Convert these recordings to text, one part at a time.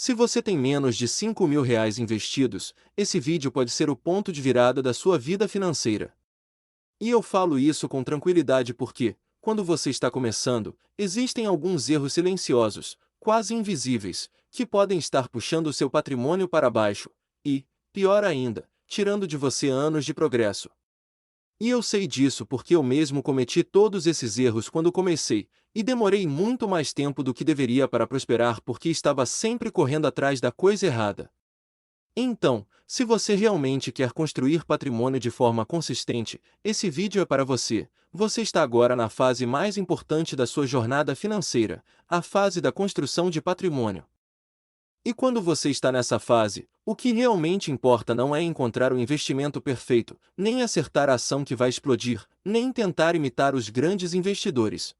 Se você tem menos de R$ 5.000 investidos, esse vídeo pode ser o ponto de virada da sua vida financeira. E eu falo isso com tranquilidade porque, quando você está começando, existem alguns erros silenciosos, quase invisíveis, que podem estar puxando o seu patrimônio para baixo e, pior ainda, tirando de você anos de progresso. E eu sei disso porque eu mesmo cometi todos esses erros quando comecei, e demorei muito mais tempo do que deveria para prosperar porque estava sempre correndo atrás da coisa errada. Então, se você realmente quer construir patrimônio de forma consistente, esse vídeo é para você. Você está agora na fase mais importante da sua jornada financeira, a fase da construção de patrimônio. E quando você está nessa fase, o que realmente importa não é encontrar o investimento perfeito, nem acertar a ação que vai explodir, nem tentar imitar os grandes investidores.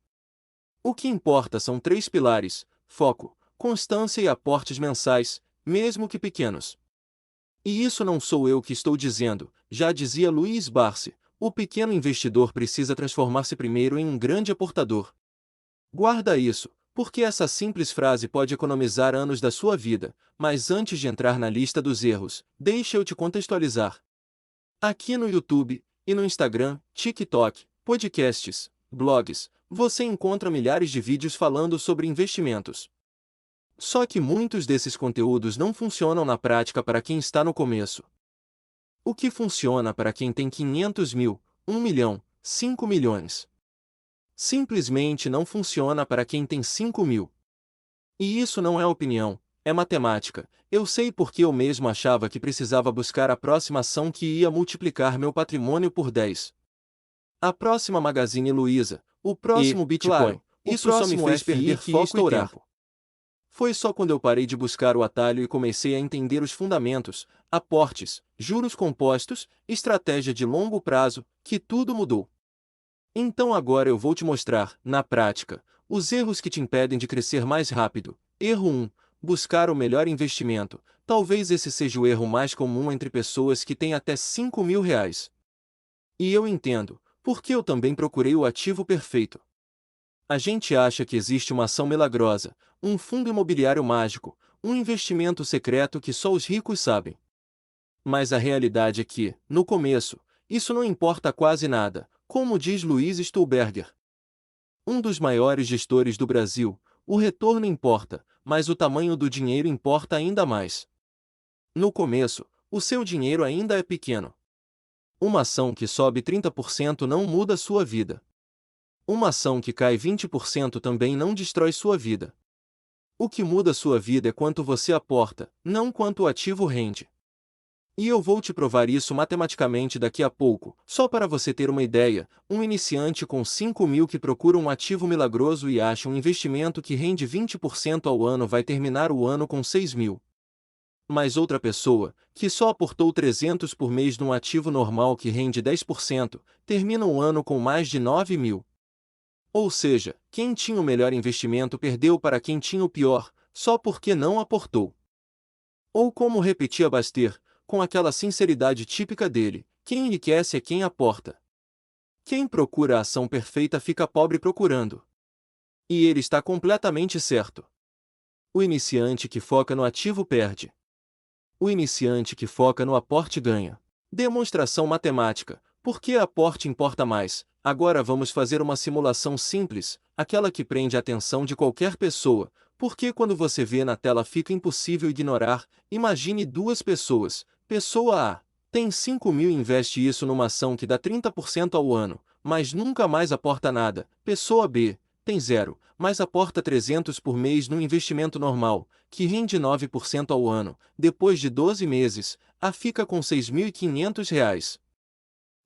O que importa são três pilares: foco, constância e aportes mensais, mesmo que pequenos. E isso não sou eu que estou dizendo, já dizia Luiz Barsi, o pequeno investidor precisa transformar-se primeiro em um grande aportador. Guarda isso, porque essa simples frase pode economizar anos da sua vida, mas antes de entrar na lista dos erros, deixa eu te contextualizar. Aqui no YouTube, e no Instagram, TikTok, podcasts, blogs, você encontra milhares de vídeos falando sobre investimentos. Só que muitos desses conteúdos não funcionam na prática para quem está no começo. O que funciona para quem tem 500 mil, 1 milhão, 5 milhões? Simplesmente não funciona para quem tem 5 mil. E isso não é opinião, é matemática. Eu sei porque eu mesmo achava que precisava buscar a próxima ação que ia multiplicar meu patrimônio por 10. A próxima Magazine Luiza, o próximo Bitcoin. Claro, Isso só me fez perder foco e tempo. Foi só quando eu parei de buscar o atalho e comecei a entender os fundamentos, aportes, juros compostos, estratégia de longo prazo, que tudo mudou. Então agora eu vou te mostrar, na prática, os erros que te impedem de crescer mais rápido. Erro 1. Buscar o melhor investimento. Talvez esse seja o erro mais comum entre pessoas que têm até 5 mil reais. E eu entendo, porque eu também procurei o ativo perfeito. A gente acha que existe uma ação milagrosa, um fundo imobiliário mágico, um investimento secreto que só os ricos sabem. Mas a realidade é que, no começo, isso não importa quase nada, como diz Luiz Stulberger, um dos maiores gestores do Brasil. O retorno importa, mas o tamanho do dinheiro importa ainda mais. No começo, o seu dinheiro ainda é pequeno. Uma ação que sobe 30% não muda sua vida. Uma ação que cai 20% também não destrói sua vida. O que muda sua vida é quanto você aporta, não quanto o ativo rende. E eu vou te provar isso matematicamente daqui a pouco. Só para você ter uma ideia, um iniciante com 5 mil que procura um ativo milagroso e acha um investimento que rende 20% ao ano vai terminar o ano com 6 mil. Mas outra pessoa, que só aportou 300 por mês num ativo normal que rende 10%, termina o ano com mais de 9 mil. Ou seja, quem tinha o melhor investimento perdeu para quem tinha o pior, só porque não aportou. Ou como repetia Baster, com aquela sinceridade típica dele: quem enriquece é quem aporta. Quem procura a ação perfeita fica pobre procurando. E ele está completamente certo. O iniciante que foca no ativo perde. O iniciante que foca no aporte ganha. Demonstração matemática. Por que aporte importa mais? Agora vamos fazer uma simulação simples, aquela que prende a atenção de qualquer pessoa, porque quando você vê na tela fica impossível ignorar. Imagine duas pessoas. Pessoa A tem 5 mil e investe isso numa ação que dá 30% ao ano, mas nunca mais aporta nada. Pessoa B tem 0, mas aporta 300 por mês num investimento normal, que rende 9% ao ano. Depois de 12 meses, A fica com R$ 6.500.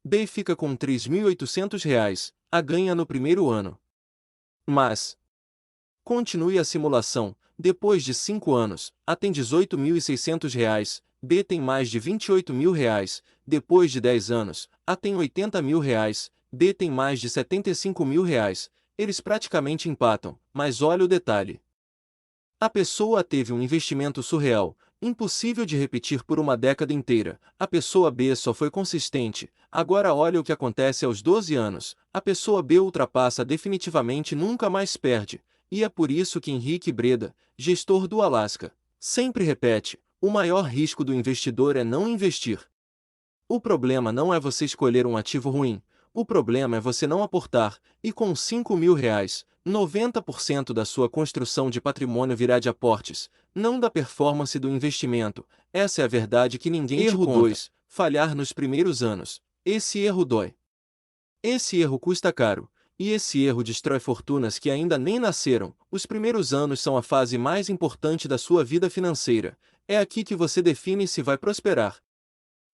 B fica com R$ 3.800, A ganha no primeiro ano. Mas, continue a simulação. Depois de 5 anos, A tem R$ 18.600, B tem mais de R$ 28.000. Depois de 10 anos, A tem R$ 80.000, B tem mais de R$ 75.000. Eles praticamente empatam, mas olha o detalhe. A pessoa A teve um investimento surreal, impossível de repetir por uma década inteira. A pessoa B só foi consistente. Agora olha o que acontece aos 12 anos. A pessoa B ultrapassa definitivamente e nunca mais perde. E é por isso que Henrique Breda, gestor do Alasca Sempre repete: o maior risco do investidor é não investir. O problema não é você escolher um ativo ruim, o problema é você não aportar, e com 5 mil reais, 90% da sua construção de patrimônio virá de aportes, não da performance do investimento. Essa é a verdade que ninguém te conta. Erro 2. Falhar nos primeiros anos. Esse erro dói. Esse erro custa caro, e esse erro destrói fortunas que ainda nem nasceram. Os primeiros anos são a fase mais importante da sua vida financeira. É aqui que você define se vai prosperar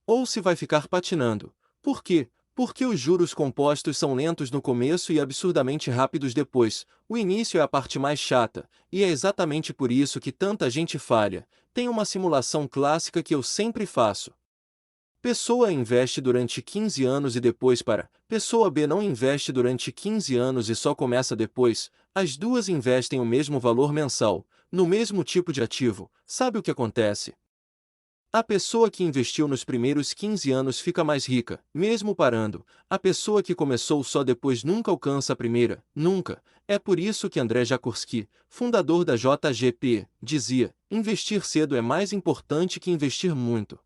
ou se vai ficar patinando. Por quê? Porque os juros compostos são lentos no começo e absurdamente rápidos depois. O início é a parte mais chata, e é exatamente por isso que tanta gente falha. Tem uma simulação clássica que eu sempre faço. Pessoa A investe durante 15 anos e depois para. Pessoa B não investe durante 15 anos e só começa depois. As duas investem o mesmo valor mensal, no mesmo tipo de ativo. Sabe o que acontece? A pessoa que investiu nos primeiros 15 anos fica mais rica, mesmo parando. A pessoa que começou só depois nunca alcança a primeira, nunca. É por isso que André Jaworski, fundador da JGP, dizia: investir cedo é mais importante que investir muito.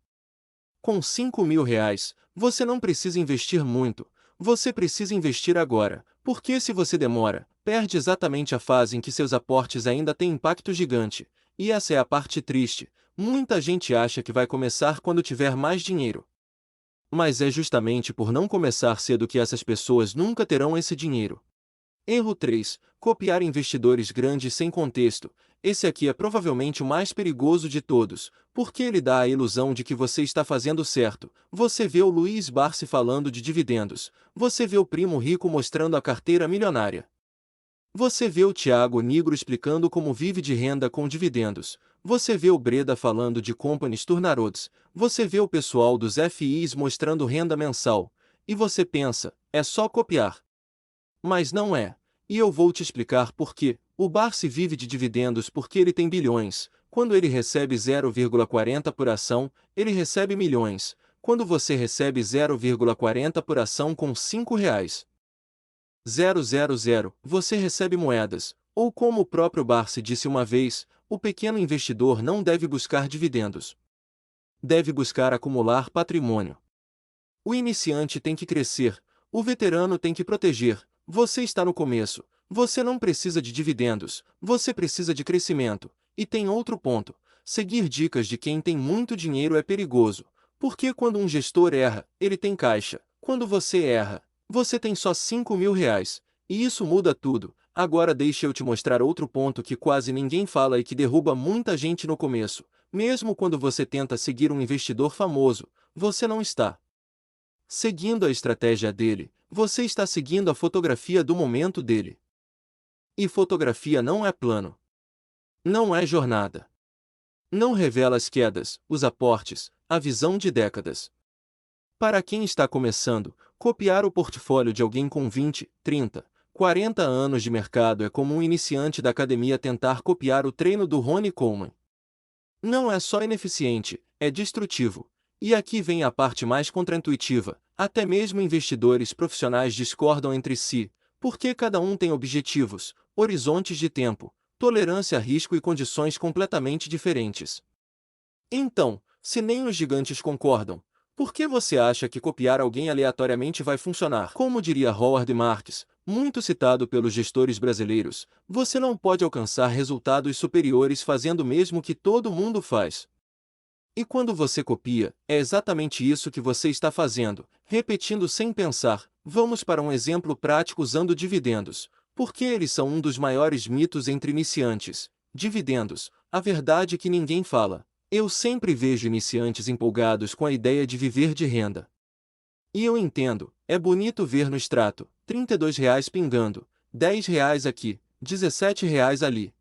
Com 5 mil reais, você não precisa investir muito, você precisa investir agora, porque se você demora, perde exatamente a fase em que seus aportes ainda têm impacto gigante. E essa é a parte triste. Muita gente acha que vai começar quando tiver mais dinheiro. Mas é justamente por não começar cedo que essas pessoas nunca terão esse dinheiro. Erro 3. Copiar investidores grandes sem contexto. Esse aqui é provavelmente o mais perigoso de todos, porque ele dá a ilusão de que você está fazendo certo. Você vê o Luiz Barsi falando de dividendos. Você vê o primo rico mostrando a carteira milionária. Você vê o Thiago Nigro explicando como vive de renda com dividendos. Você vê o Breda falando de companies turnaroads. Você vê o pessoal dos FIs mostrando renda mensal. E você pensa: é só copiar. Mas não é. E eu vou te explicar por quê. O Barsi vive de dividendos porque ele tem bilhões. Quando ele recebe 0,40 por ação, ele recebe milhões. Quando você recebe 0,40 por ação com R$ 5,000, você recebe moedas. Ou como o próprio Barsi disse uma vez, o pequeno investidor não deve buscar dividendos. Deve buscar acumular patrimônio. O iniciante tem que crescer, o veterano tem que proteger. Você está no começo, você não precisa de dividendos, você precisa de crescimento. E tem outro ponto: seguir dicas de quem tem muito dinheiro é perigoso. Porque quando um gestor erra, ele tem caixa. Quando você erra, você tem só 5 mil reais. E isso muda tudo. Agora deixa eu te mostrar outro ponto que quase ninguém fala e que derruba muita gente no começo. Mesmo quando você tenta seguir um investidor famoso, você não está seguindo a estratégia dele, você está seguindo a fotografia do momento dele. E fotografia não é plano. Não é jornada. Não revela as quedas, os aportes, a visão de décadas. Para quem está começando, copiar o portfólio de alguém com 20, 30, 40 anos de mercado é como um iniciante da academia tentar copiar o treino do Ronnie Coleman. Não é só ineficiente, é destrutivo. E aqui vem a parte mais contraintuitiva: até mesmo investidores profissionais discordam entre si, porque cada um tem objetivos, horizontes de tempo, tolerância a risco e condições completamente diferentes. Então, se nem os gigantes concordam, por que você acha que copiar alguém aleatoriamente vai funcionar? Como diria Howard Marks, muito citado pelos gestores brasileiros, você não pode alcançar resultados superiores fazendo o mesmo que todo mundo faz. E quando você copia, é exatamente isso que você está fazendo, repetindo sem pensar. Vamos para um exemplo prático usando dividendos, porque eles são um dos maiores mitos entre iniciantes. Dividendos, a verdade que ninguém fala. Eu sempre vejo iniciantes empolgados com a ideia de viver de renda. E eu entendo, é bonito ver no extrato, R$ 32 pingando, R$ 10 aqui, R$ 17 ali.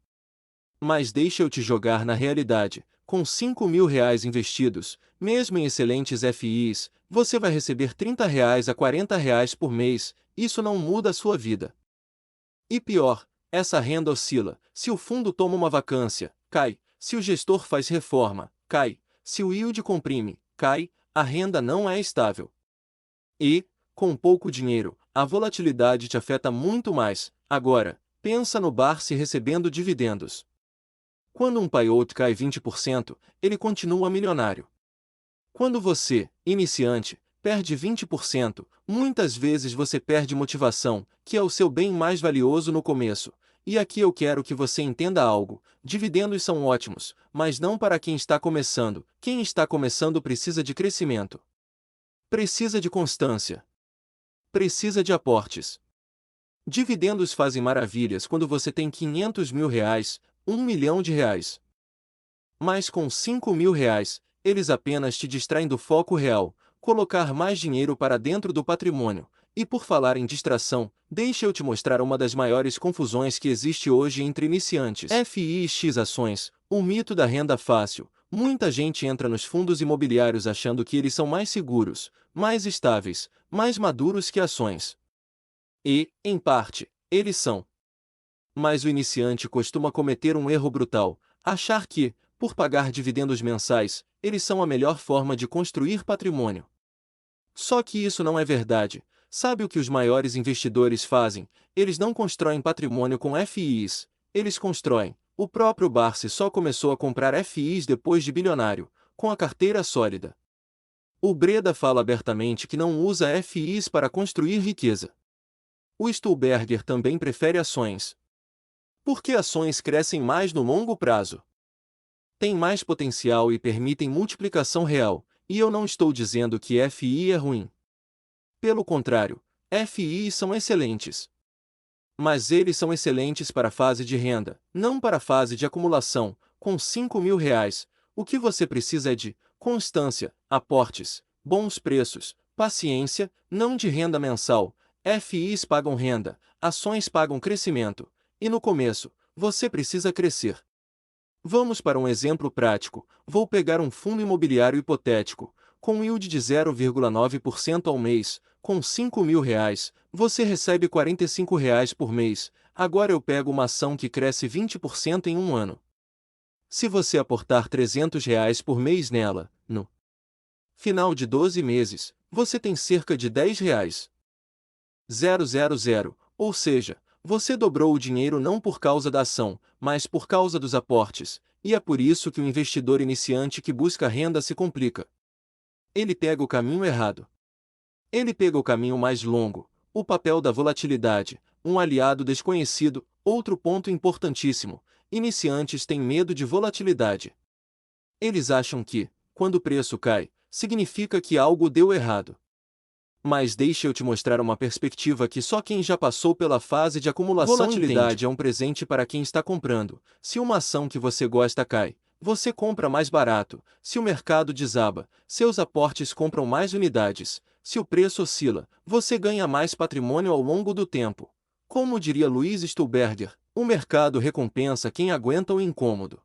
Mas deixa eu te jogar na realidade. Com 5 mil reais investidos, mesmo em excelentes FIs, você vai receber R$ 30 a R$ 40 por mês. Isso não muda a sua vida. E pior, essa renda oscila. Se o fundo toma uma vacância, cai. Se o gestor faz reforma, cai. Se o yield comprime, cai. A renda não é estável. E, com pouco dinheiro, a volatilidade te afeta muito mais. Agora, pensa no Barsi recebendo dividendos. Quando um payout cai 20%, ele continua milionário. Quando você, iniciante, perde 20%, muitas vezes você perde motivação, que é o seu bem mais valioso no começo. E aqui eu quero que você entenda algo: dividendos são ótimos, mas não para quem está começando. Quem está começando precisa de crescimento. Precisa de constância. Precisa de aportes. Dividendos fazem maravilhas quando você tem R$ 500.000, R$ 1 milhão. Mas com R$ 5.000, eles apenas te distraem do foco real, colocar mais dinheiro para dentro do patrimônio. E por falar em distração, deixa eu te mostrar uma das maiores confusões que existe hoje entre iniciantes. FIX ações, o mito da renda fácil. Muita gente entra nos fundos imobiliários achando que eles são mais seguros, mais estáveis, mais maduros que ações. E, em parte, eles são. Mas o iniciante costuma cometer um erro brutal: achar que, por pagar dividendos mensais, eles são a melhor forma de construir patrimônio. Só que isso não é verdade. Sabe o que os maiores investidores fazem? Eles não constroem patrimônio com FIs, eles constroem. O próprio Barsi só começou a comprar FIs depois de bilionário, com a carteira sólida. O Breda fala abertamente que não usa FIs para construir riqueza. O Stulberger também prefere ações. Porque ações crescem mais no longo prazo. Têm mais potencial e permitem multiplicação real, e eu não estou dizendo que FI é ruim. Pelo contrário, FIs são excelentes. Mas eles são excelentes para a fase de renda, não para a fase de acumulação. Com R$ 5.000, o que você precisa é de constância, aportes, bons preços, paciência, não de renda mensal. FIs pagam renda, ações pagam crescimento. E no começo, você precisa crescer. Vamos para um exemplo prático. Vou pegar um fundo imobiliário hipotético, com yield de 0,9% ao mês, com R$ 5.000, você recebe R$ 45 por mês. Agora eu pego uma ação que cresce 20% em um ano. Se você aportar R$ 300 por mês nela, no final de 12 meses, você tem cerca de R$ 10,000, ou seja, você dobrou o dinheiro não por causa da ação, mas por causa dos aportes, e é por isso que o investidor iniciante que busca renda se complica. Ele pega o caminho errado. Ele pega o caminho mais longo, o papel da volatilidade, um aliado desconhecido. Outro ponto importantíssimo: iniciantes têm medo de volatilidade. Eles acham que, quando o preço cai, significa que algo deu errado. Mas deixa eu te mostrar uma perspectiva que só quem já passou pela fase de acumulação entende. Volatilidade é um presente para quem está comprando. Se uma ação que você gosta cai, você compra mais barato. Se o mercado desaba, seus aportes compram mais unidades. Se o preço oscila, você ganha mais patrimônio ao longo do tempo. Como diria Luiz Stulberger, o mercado recompensa quem aguenta o incômodo.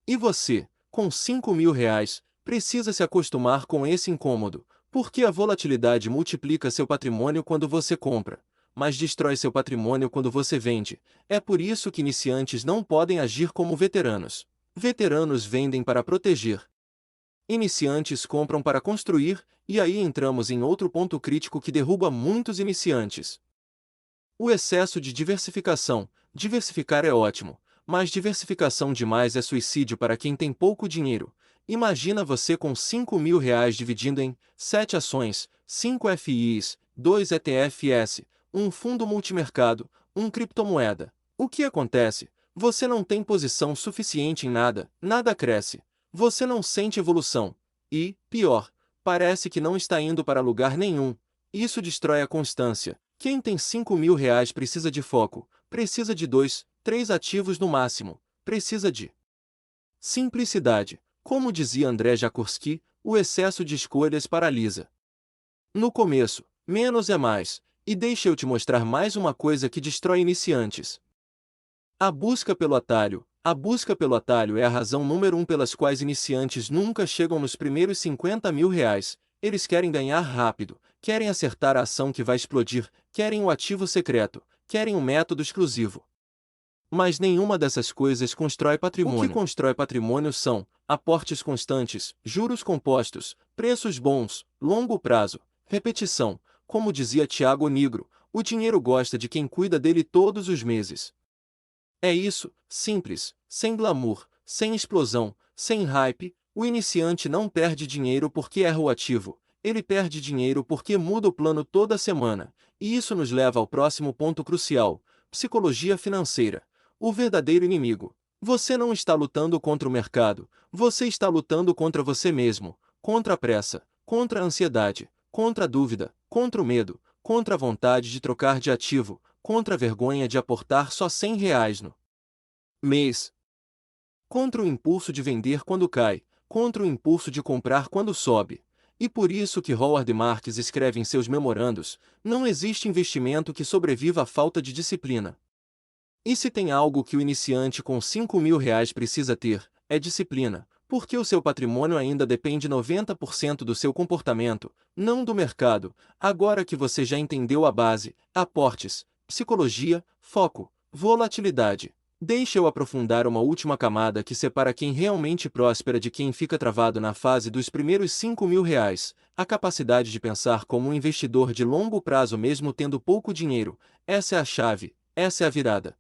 E você, com R$ 5.000, precisa se acostumar com esse incômodo. Porque a volatilidade multiplica seu patrimônio quando você compra, mas destrói seu patrimônio quando você vende. É por isso que iniciantes não podem agir como veteranos. Veteranos vendem para proteger. Iniciantes compram para construir, e aí entramos em outro ponto crítico que derruba muitos iniciantes. O excesso de diversificação. Diversificar é ótimo, mas diversificação demais é suicídio para quem tem pouco dinheiro. Imagina você com R$ 5.000 dividindo em 7 ações, 5 FIs, 2 ETFs, um fundo multimercado, um criptomoeda. O que acontece? Você não tem posição suficiente em nada, nada cresce. Você não sente evolução. E, pior, parece que não está indo para lugar nenhum. Isso destrói a constância. Quem tem R$ 5.000 precisa de foco, precisa de 2, 3 ativos no máximo, precisa de simplicidade. Como dizia André Jaworski, o excesso de escolhas paralisa. No começo, menos é mais, e deixa eu te mostrar mais uma coisa que destrói iniciantes. A busca pelo atalho. A busca pelo atalho é a razão número 1 pelas quais iniciantes nunca chegam nos primeiros R$ 50.000. Eles querem ganhar rápido, querem acertar a ação que vai explodir, querem o ativo secreto, querem um método exclusivo. Mas nenhuma dessas coisas constrói patrimônio. O que constrói patrimônio são aportes constantes, juros compostos, preços bons, longo prazo, repetição. Como dizia Tiago Nigro, o dinheiro gosta de quem cuida dele todos os meses. É isso, simples, sem glamour, sem explosão, sem hype. O iniciante não perde dinheiro porque erra o ativo, ele perde dinheiro porque muda o plano toda semana. E isso nos leva ao próximo ponto crucial: psicologia financeira. O verdadeiro inimigo. Você não está lutando contra o mercado, você está lutando contra você mesmo, contra a pressa, contra a ansiedade, contra a dúvida, contra o medo, contra a vontade de trocar de ativo, contra a vergonha de aportar só R$ 100 no mês, contra o impulso de vender quando cai, contra o impulso de comprar quando sobe. E por isso que Howard Marks escreve em seus memorandos: não existe investimento que sobreviva à falta de disciplina. E se tem algo que o iniciante com R$ 5.000 precisa ter, é disciplina, porque o seu patrimônio ainda depende 90% do seu comportamento, não do mercado. Agora que você já entendeu a base, aportes, psicologia, foco, volatilidade, deixe eu aprofundar uma última camada que separa quem realmente próspera de quem fica travado na fase dos primeiros R$ 5.000, a capacidade de pensar como um investidor de longo prazo mesmo tendo pouco dinheiro. Essa é a chave, essa é a virada.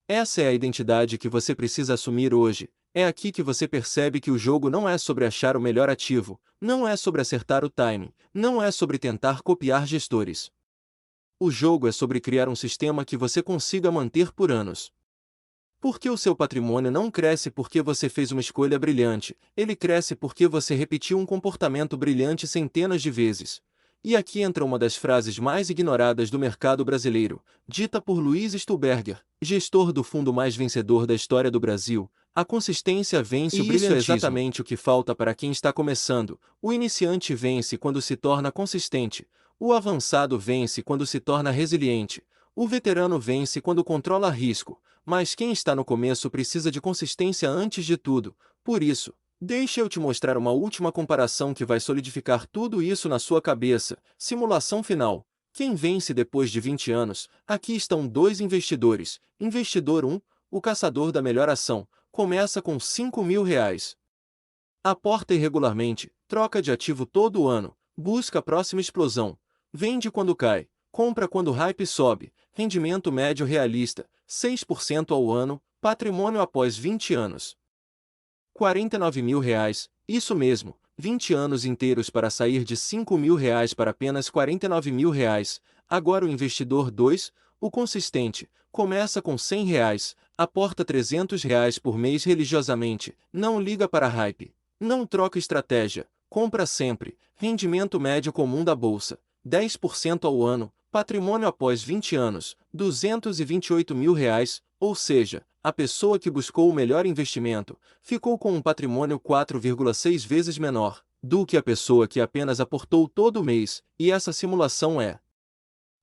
Essa é a identidade que você precisa assumir hoje. É aqui que você percebe que o jogo não é sobre achar o melhor ativo, não é sobre acertar o timing, não é sobre tentar copiar gestores. O jogo é sobre criar um sistema que você consiga manter por anos. Porque o seu patrimônio não cresce porque você fez uma escolha brilhante, ele cresce porque você repetiu um comportamento brilhante centenas de vezes. E aqui entra uma das frases mais ignoradas do mercado brasileiro, dita por Luiz Stuhlberger, gestor do fundo mais vencedor da história do Brasil: a consistência vence o brilhantismo. Isso é exatamente o que falta para quem está começando. O iniciante vence quando se torna consistente, o avançado vence quando se torna resiliente, o veterano vence quando controla risco, mas quem está no começo precisa de consistência antes de tudo. Por isso, deixa eu te mostrar uma última comparação que vai solidificar tudo isso na sua cabeça. Simulação final. Quem vence depois de 20 anos? Aqui estão dois investidores. Investidor 1, o caçador da melhor ação, começa com R$ 5.000. Aporta irregularmente, troca de ativo todo ano, busca a próxima explosão, vende quando cai, compra quando o hype sobe, rendimento médio realista, 6% ao ano, patrimônio após 20 anos. R$ 49.000, isso mesmo, 20 anos inteiros para sair de R$ 5.000 para apenas R$ 49.000. Agora o investidor 2, o consistente, começa com R$ 100, aporta R$ 300 por mês religiosamente, não liga para hype, não troca estratégia, compra sempre, rendimento médio comum da bolsa, 10% ao ano, patrimônio após 20 anos, R$ 228.000, ou seja, a pessoa que buscou o melhor investimento, ficou com um patrimônio 4,6 vezes menor do que a pessoa que apenas aportou todo mês, e essa simulação é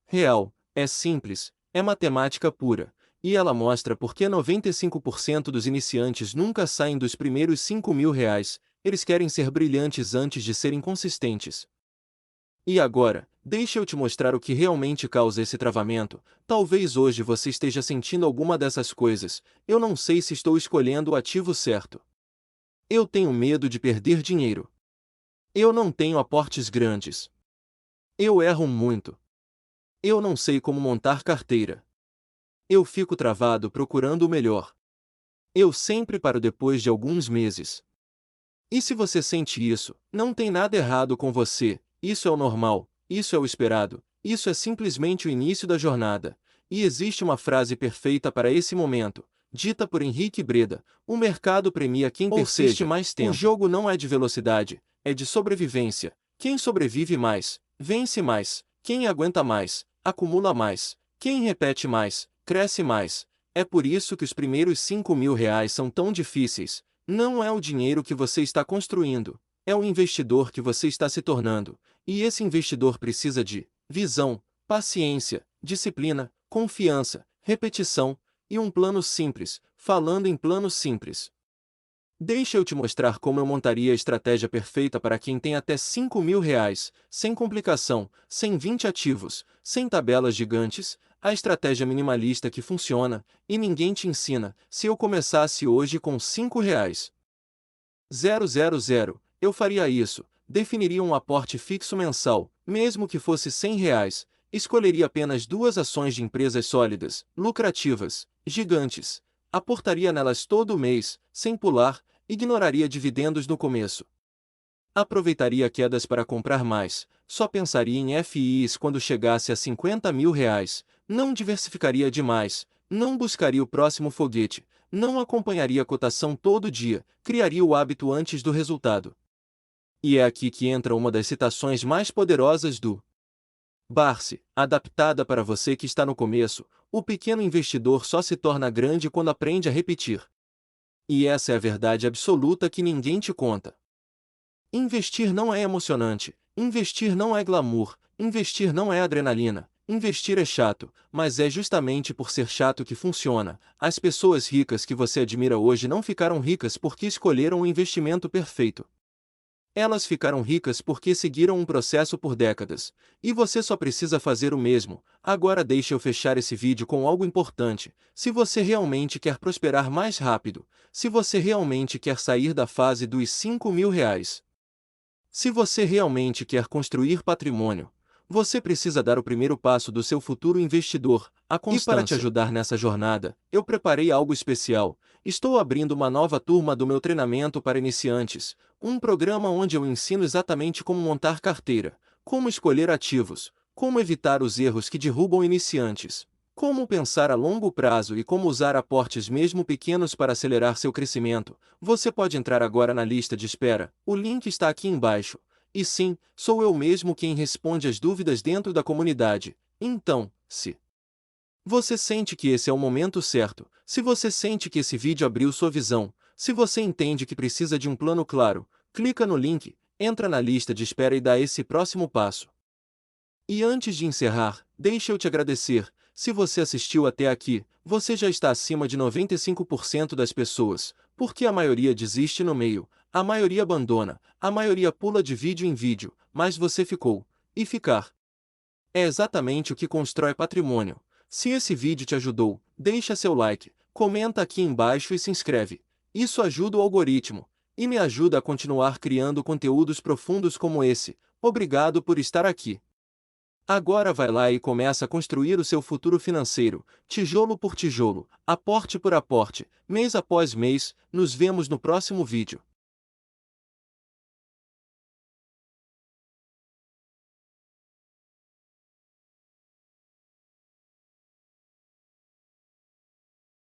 real, é simples, é matemática pura, e ela mostra por que 95% dos iniciantes nunca saem dos primeiros R$ 5.000, eles querem ser brilhantes antes de serem consistentes. E agora, deixa eu te mostrar o que realmente causa esse travamento. Talvez hoje você esteja sentindo alguma dessas coisas. Eu não sei se estou escolhendo o ativo certo. Eu tenho medo de perder dinheiro. Eu não tenho aportes grandes. Eu erro muito. Eu não sei como montar carteira. Eu fico travado procurando o melhor. Eu sempre paro depois de alguns meses. E se você sente isso, não tem nada errado com você. Isso é o normal, isso é o esperado, isso é simplesmente o início da jornada. E existe uma frase perfeita para esse momento, dita por Henrique Breda: o mercado premia quem persiste mais tempo. O jogo não é de velocidade, é de sobrevivência. Quem sobrevive mais, vence mais. Quem aguenta mais, acumula mais. Quem repete mais, cresce mais. É por isso que os primeiros R$ 5.000 são tão difíceis. Não é o dinheiro que você está construindo, é o investidor que você está se tornando. E esse investidor precisa de visão, paciência, disciplina, confiança, repetição e um plano simples. Falando em plano simples, deixa eu te mostrar como eu montaria a estratégia perfeita para quem tem até R$ 5.000, sem complicação, sem 20 ativos, sem tabelas gigantes, a estratégia minimalista que funciona, e ninguém te ensina. Se eu começasse hoje com R$ 5.000, eu faria isso. Definiria um aporte fixo mensal, mesmo que fosse R$ 100, escolheria apenas 2 ações de empresas sólidas, lucrativas, gigantes. Aportaria nelas todo mês, sem pular, ignoraria dividendos no começo. Aproveitaria quedas para comprar mais, só pensaria em FIIs quando chegasse a 50 mil reais, não diversificaria demais, não buscaria o próximo foguete, não acompanharia a cotação todo dia, criaria o hábito antes do resultado. E é aqui que entra uma das citações mais poderosas do Barsi, adaptada para você que está no começo: o pequeno investidor só se torna grande quando aprende a repetir. E essa é a verdade absoluta que ninguém te conta. Investir não é emocionante, investir não é glamour, investir não é adrenalina, investir é chato, mas é justamente por ser chato que funciona. As pessoas ricas que você admira hoje não ficaram ricas porque escolheram o investimento perfeito. Elas ficaram ricas porque seguiram um processo por décadas, e você só precisa fazer o mesmo. Agora deixa eu fechar esse vídeo com algo importante. Se você realmente quer prosperar mais rápido, se você realmente quer sair da fase dos 5 mil reais, se você realmente quer construir patrimônio, você precisa dar o primeiro passo do seu futuro investidor, a constância. E para te ajudar nessa jornada, eu preparei algo especial. Estou abrindo uma nova turma do meu treinamento para iniciantes, um programa onde eu ensino exatamente como montar carteira, como escolher ativos, como evitar os erros que derrubam iniciantes, como pensar a longo prazo e como usar aportes mesmo pequenos para acelerar seu crescimento. Você pode entrar agora na lista de espera, o link está aqui embaixo. E sim, sou eu mesmo quem responde as dúvidas dentro da comunidade. Então, se você sente que esse é o momento certo, se você sente que esse vídeo abriu sua visão, se você entende que precisa de um plano claro, clica no link, entra na lista de espera e dá esse próximo passo. E antes de encerrar, deixa eu te agradecer. Se você assistiu até aqui, você já está acima de 95% das pessoas, porque a maioria desiste no meio, a maioria abandona, a maioria pula de vídeo em vídeo, mas você ficou. E ficar é exatamente o que constrói patrimônio. Se esse vídeo te ajudou, deixa seu like, comenta aqui embaixo e se inscreve. Isso ajuda o algoritmo e me ajuda a continuar criando conteúdos profundos como esse. Obrigado por estar aqui. Agora vai lá e começa a construir o seu futuro financeiro, tijolo por tijolo, aporte por aporte, mês após mês. Nos vemos no próximo vídeo.